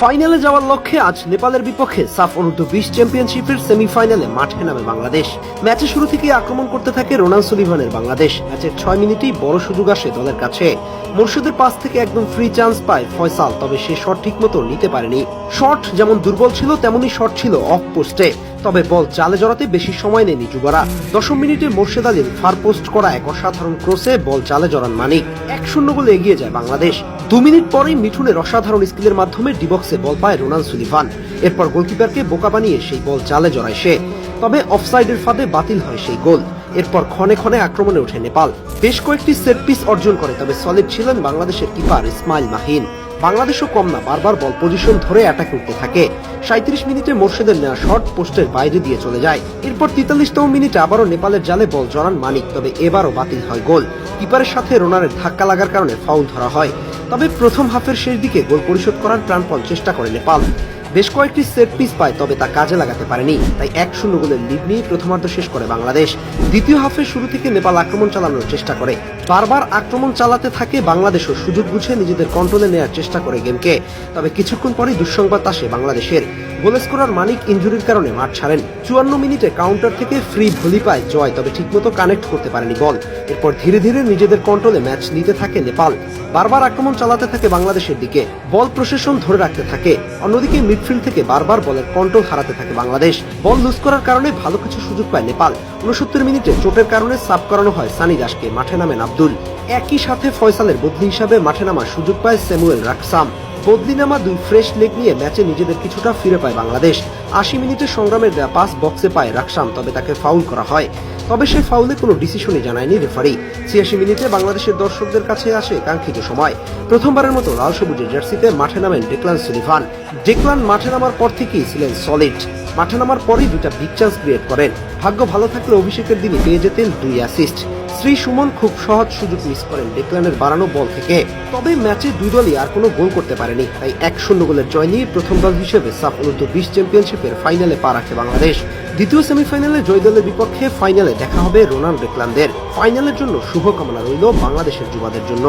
ফাইনালে যাওয়ার লক্ষ্যে আজ নেপালের বিপক্ষে সাফ অনূর্ধ্ব-20 চ্যাম্পিয়নশিপের সেমিফাইনালে মাঠে নামে বাংলাদেশ। ম্যাচের শুরু থেকেই আক্রমণ করতে থাকে রোনান সুলিভানের বাংলাদেশ। ম্যাচের 6 মিনিটেই বড় সুযোগ আসে দলের কাছে। মোর্শেদের পাস থেকে একদম ফ্রি চান্স পায় ফয়সাল, তবে সে শট ঠিকমতো নিতে পারেনি। শট যেমন দুর্বল ছিল তেমনি শট ছিল অফ পোস্টে, তবে বল জালে জড়াতে বেশি সময় নেয়নি যুবরা। 10 মিনিটে মোর্শেদ আলীর ফার পোস্ট করা এক অসাধারণ ক্রসে বল জালে জড়ান মানিক। 1-0 গোলে এগিয়ে যায় বাংলাদেশ। 2 মিনিট পরেই মিঠুনের অসাধারণ স্কিলের মাধ্যমে ডিবক্সে বল পায় রোনান সুলিভান। এরপর গোলকিপারকে বোকা বানিয়ে সেই বল জালে জড়ায় সে, তবে অফসাইডের ফাঁদে বাতিল হয় সেই গোল। এরপর ক্ষণে ক্ষণে আক্রমণে ওঠে নেপাল, বেশ কয়েকটি সেট পিস অর্জন করে, তবে সলিড ছিলেন বাংলাদেশের কিপার ইসমাইল মাহিন। বাংলাদেশও কম না, বারবার বল পজিশন ধরে অ্যাটাক উঠতে থাকে। 37 মিনিটে মোর্শেদের নেওয়া শট পোস্টের বাইরে দিয়ে চলে যায়। এরপর 43তম মিনিটে আবারও নেপালের জালে বল জড়ান মানিক, তবে এবারও বাতিল হয় গোল। কিপারের সাথে রোনারের ধাক্কা লাগার কারণে ফাউল ধরা হয়। তবে প্রথম হাফের শেষ দিকে গোল পরিশোধ করার প্রাণপণ চেষ্টা করে নেপাল। বেশ কয়েকটি সেট পিস পায়, তবে তা কাজে লাগাতে পারেনি। তাই 1-0 গোলের লিড নিয়ে প্রথমার্ধ শেষ করে বাংলাদেশ। দ্বিতীয় হাফের শুরু থেকে নেপাল আক্রমণ চালানোর চেষ্টা করে, বারবার আক্রমণ চালাতে থাকে বাংলাদেশও সুযোগ বুঝে নিজেদের কন্ট্রোলে নেওয়ার চেষ্টা করে গেমকে। তবে কিছুক্ষণ পরেই দুঃসংবাদ আসে বাংলাদেশের। গোল স্কোরার মানিক ইনজুরির কারণে মাঠ ছাড়েন। 54 মিনিটে কাউন্টার থেকে ফ্রি ভলি পায় জয়, তবে ঠিকমতো কানেক্ট করতে পারেনি বল। এরপর ধীরে ধীরে নিজেদের কন্ট্রোলে ম্যাচ নিতে থাকে নেপাল। বারবার আক্রমণ চালাতে থাকে বাংলাদেশের দিকে, বল প্রসেশন ধরে রাখতে থাকে। অন্যদিকে মিডফিল্ড থেকে বারবার বলের কন্ট্রোল হারাতে থাকে বাংলাদেশ। বল লুজ করার কারণে ভালো কিছু সুযোগ পায় নেপাল। 69 মিনিটে চোটের কারণে সাব করানো হয় সানি দাসকে, মাঠে নামেন আব্দুল। একই সাথে ফয়সালের বদলি হিসাবে মাঠে নামার সুযোগ পায় স্যামুয়েল রাকসাম। বদলি নামা দুই ফ্রেশ লেগ নিয়ে ম্যাচে নিজেদের কিছুটা ফিরে পায় বাংলাদেশ। 80 মিনিটে সংগ্রামের দেয়া পাস বক্সে পায় রাকসাম, তবে তাকে ফাউল করা হয়। তবে সেই ফাউলে কোনো ডিসিশনই জানায়নি রেফারি। 86 মিনিটে বাংলাদেশের দর্শকদের কাছে আসে কাঙ্ক্ষিত সময়। প্রথমবারের মতো লাল সবুজের জার্সিতে মাঠে নামেন ডেকলান সুলিভান। ডেকলান মাঠে নামার পর থেকেই ছিলেন সলিড। মাঠে নামার পরেই দুটা বিগ চান্স ক্রিয়েট করেন। ভাগ্য ভালো থাকলে অভিষেকের দিনই পেয়ে যেতেন 2 অ্যাসিস্ট। শ্রী সুমন খুব সহজ সুযোগ মিস করেন ডেকলানের বাড়ানো বল থেকে। তবে ম্যাচে দুই দলই আর কোনো গোল করতে পারেনি। তাই 1-0 গোলের জয় নিয়ে প্রথম দল হিসেবে সাফ অনূর্ধ্ব-20 চ্যাম্পিয়নশিপের ফাইনালে পা রাখে বাংলাদেশ। দ্বিতীয় সেমিফাইনালে জয় দলের বিপক্ষে ফাইনালে দেখা হবে রোনান ডেকলানদের। ফাইনালের জন্য শুভকামনা রইল বাংলাদেশের যুবাদের জন্য।